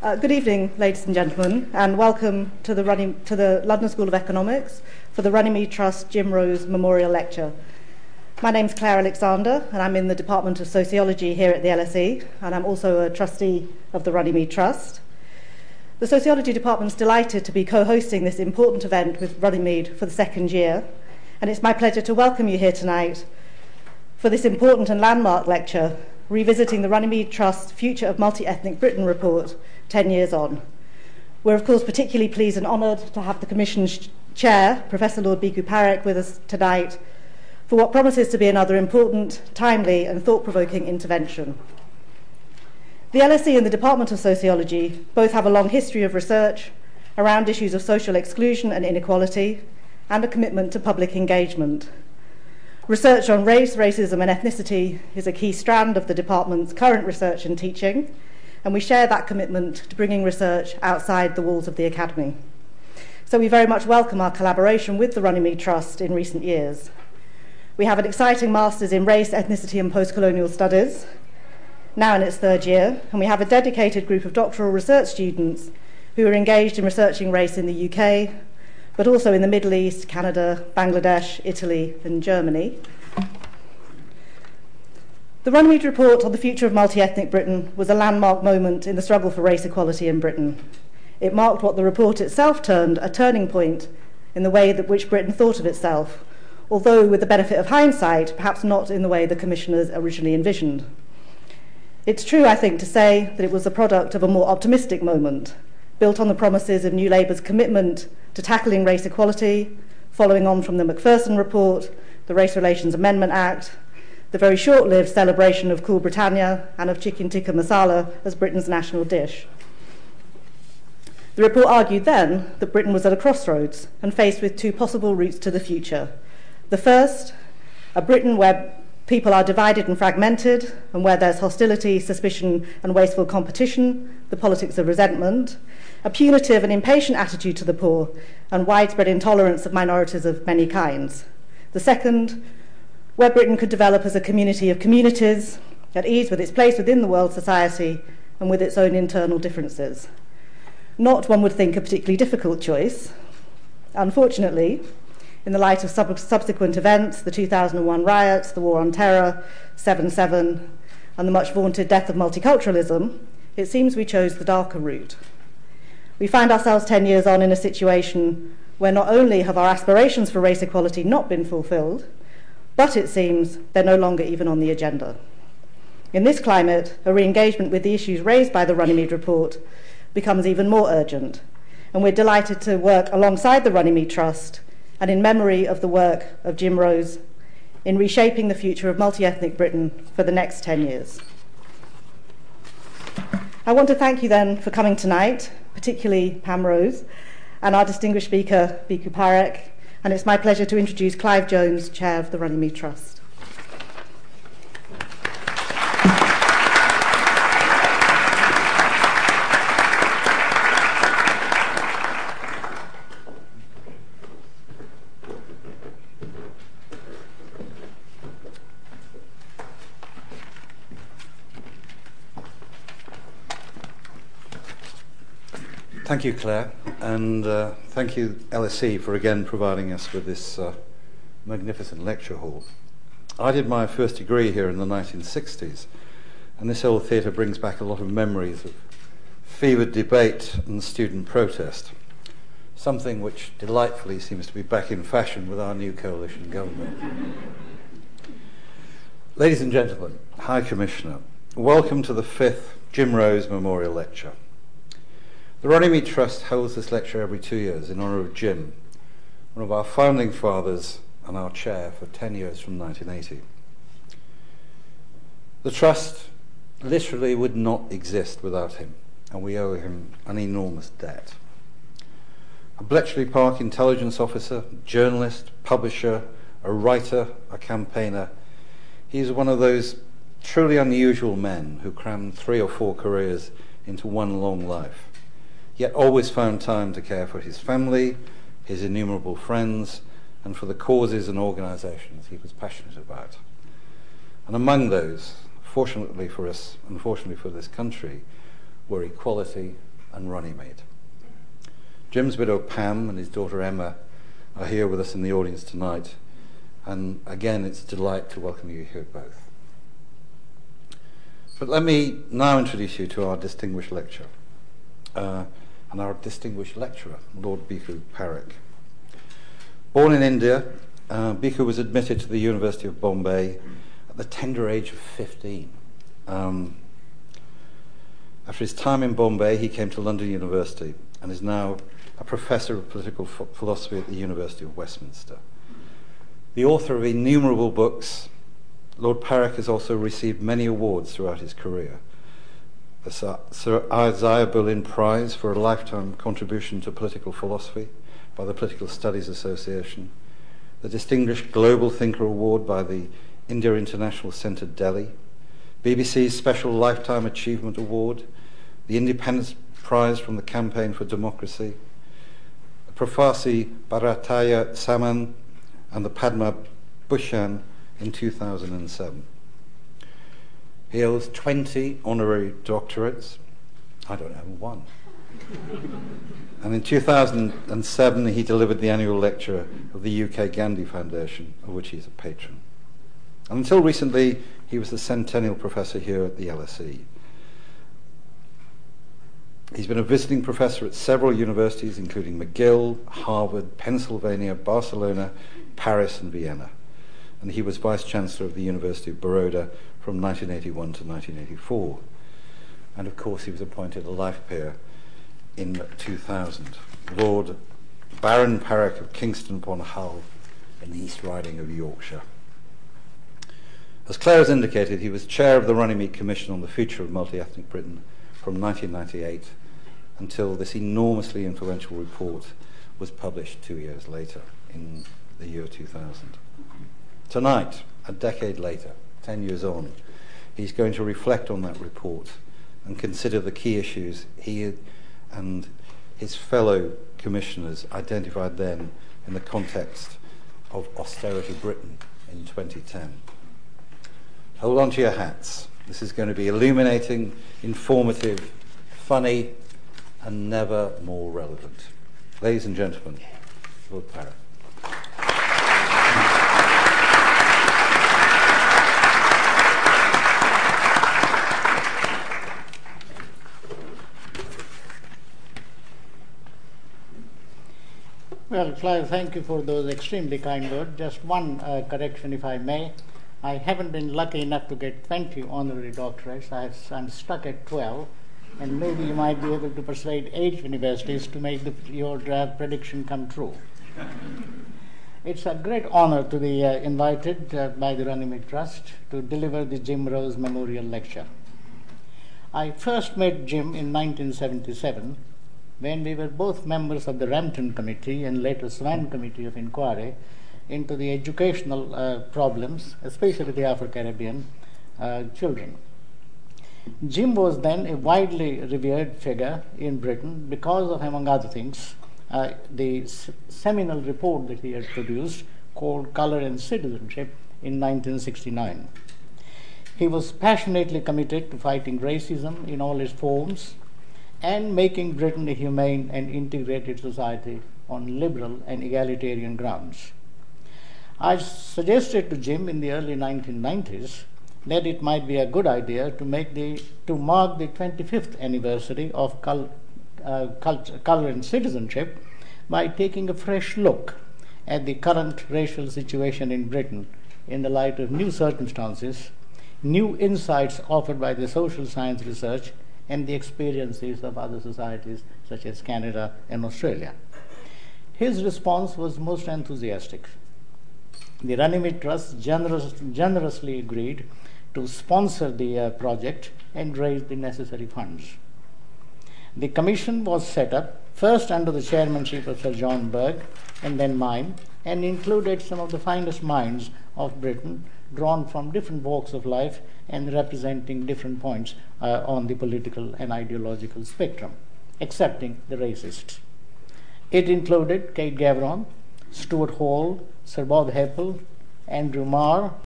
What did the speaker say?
Good evening, ladies and gentlemen, and welcome to the London School of Economics for the Runnymede Trust Jim Rose Memorial Lecture. My name's Claire Alexander, and I'm in the Department of Sociology here at the LSE, and I'm also a trustee of the Runnymede Trust. The Sociology Department's delighted to be co-hosting this important event with Runnymede for the second year, and it's my pleasure to welcome you here tonight for this important and landmark lecture, revisiting the Runnymede Trust Future of Multi-Ethnic Britain report 10 years on. We're of course particularly pleased and honoured to have the Commission's chair, Professor Lord Parekh, with us tonight for what promises to be another important, timely and thought-provoking intervention. The LSE and the Department of Sociology both have a long history of research around issues of social exclusion and inequality and a commitment to public engagement. Research on race, racism and ethnicity is a key strand of the department's current research and teaching, and we share that commitment to bringing research outside the walls of the Academy. So we very much welcome our collaboration with the Runnymede Trust in recent years. We have an exciting Masters in Race, Ethnicity and Post-Colonial Studies, now in its third year, and we have a dedicated group of doctoral research students who are engaged in researching race in the UK, but also in the Middle East, Canada, Bangladesh, Italy and Germany. The Runnymede Report on the Future of Multi-Ethnic Britain was a landmark moment in the struggle for race equality in Britain. It marked what the report itself termed a turning point in the way that which Britain thought of itself, although with the benefit of hindsight, perhaps not in the way the commissioners originally envisioned. It's true, I think, to say that it was the product of a more optimistic moment, built on the promises of New Labour's commitment to tackling race equality, following on from the Macpherson Report, the Race Relations Amendment Act, the very short-lived celebration of Cool Britannia and of chicken tikka masala as Britain's national dish. The report argued then that Britain was at a crossroads and faced with two possible routes to the future. The first, a Britain where people are divided and fragmented, and where there's hostility, suspicion and wasteful competition, the politics of resentment, a punitive and impatient attitude to the poor, and widespread intolerance of minorities of many kinds. The second, where Britain could develop as a community of communities, at ease with its place within the world society and with its own internal differences. Not, one would think, a particularly difficult choice. Unfortunately, in the light of subsequent events, the 2001 riots, the War on Terror, 7/7, and the much vaunted death of multiculturalism, it seems we chose the darker route. We find ourselves 10 years on in a situation where not only have our aspirations for race equality not been fulfilled, but it seems they're no longer even on the agenda. In this climate, a re-engagement with the issues raised by the Runnymede Report becomes even more urgent, and we're delighted to work alongside the Runnymede Trust and in memory of the work of Jim Rose in reshaping the future of multi-ethnic Britain for the next 10 years. I want to thank you then for coming tonight, particularly Pam Rose, and our distinguished speaker, Bhikkhu Parekh, and it's my pleasure to introduce Clive Jones, Chair of the Runnymede Trust. Thank you, Claire, and thank you, LSE, for again providing us with this magnificent lecture hall. I did my first degree here in the 1960s, and this old theatre brings back a lot of memories of fevered debate and student protest, something which delightfully seems to be back in fashion with our new coalition government. Ladies and gentlemen, High Commissioner, welcome to the 5th Jim Rose Memorial Lecture. The Runnymede Trust holds this lecture every 2 years in honour of Jim, one of our founding fathers and our chair for 10 years from 1980. The Trust literally would not exist without him, and we owe him an enormous debt. A Bletchley Park intelligence officer, journalist, publisher, a writer, a campaigner, he's one of those truly unusual men who crammed 3 or 4 careers into one long life, yet always found time to care for his family, his innumerable friends, and for the causes and organisations he was passionate about. And among those, fortunately for us, unfortunately for this country, were equality and Runnymede. Jim's widow Pam and his daughter Emma are here with us in the audience tonight, and again it's a delight to welcome you here both. But let me now introduce you to our distinguished lecturer, and our distinguished lecturer, Lord Parekh. Born in India, Bhikkhu was admitted to the University of Bombay at the tender age of 15. After his time in Bombay, he came to London University and is now a professor of political philosophy at the University of Westminster. The author of innumerable books, Lord Parekh has also received many awards throughout his career. The Sir Isaiah Berlin Prize for a lifetime contribution to political philosophy by the Political Studies Association, the Distinguished Global Thinker Award by the India International Centre Delhi, BBC's Special Lifetime Achievement Award, the Independence Prize from the Campaign for Democracy, the Profasi Bharataya Samman, and the Padma Bhushan in 2007. He holds 20 honorary doctorates. I don't have one. And in 2007, he delivered the annual lecture of the UK Gandhi Foundation, of which he's a patron. And until recently, he was the Centennial Professor here at the LSE. He's been a visiting professor at several universities, including McGill, Harvard, Pennsylvania, Barcelona, Paris, and Vienna. And he was Vice-Chancellor of the University of Baroda from 1981 to 1984. And of course, he was appointed a life peer in 2000. Lord Baron Parekh of Kingston upon Hull in the East Riding of Yorkshire. As Claire has indicated, he was chair of the Runnymede Commission on the Future of Multi-Ethnic Britain from 1998 until this enormously influential report was published 2 years later, in the year 2000. Tonight, a decade later, 10 years on, he's going to reflect on that report and consider the key issues he and his fellow commissioners identified then in the context of austerity Britain in 2010. Hold on to your hats. This is going to be illuminating, informative, funny, and never more relevant. Ladies and gentlemen, Lord Parekh. Well, Clive, thank you for those extremely kind words. Just one correction, if I may. I haven't been lucky enough to get 20 honorary doctorates. I'm stuck at 12, and maybe you might be able to persuade 8 universities to make your prediction come true. It's a great honor to be invited by the Runnymede Trust to deliver the Jim Rose Memorial Lecture. I first met Jim in 1977, when we were both members of the Rampton Committee and later Swan Committee of Inquiry into the educational problems, especially the Afro-Caribbean children. Jim was then a widely revered figure in Britain because of, among other things, the seminal report that he had produced called Colour and Citizenship in 1969. He was passionately committed to fighting racism in all its forms and making Britain a humane and integrated society on liberal and egalitarian grounds. I suggested to Jim in the early 1990s that it might be a good idea to mark the 25th anniversary of Colour and Citizenship by taking a fresh look at the current racial situation in Britain in the light of new circumstances, new insights offered by the social science research, and the experiences of other societies such as Canada and Australia. His response was most enthusiastic. The Runnymede Trust generously agreed to sponsor the project and raise the necessary funds. The commission was set up first under the chairmanship of Sir John Berg and then mine, and included some of the finest minds of Britain, drawn from different walks of life and representing different points on the political and ideological spectrum, excepting the racists. It included Kate Gavron, Stuart Hall, Sir Bob Heppel, Andrew Marr,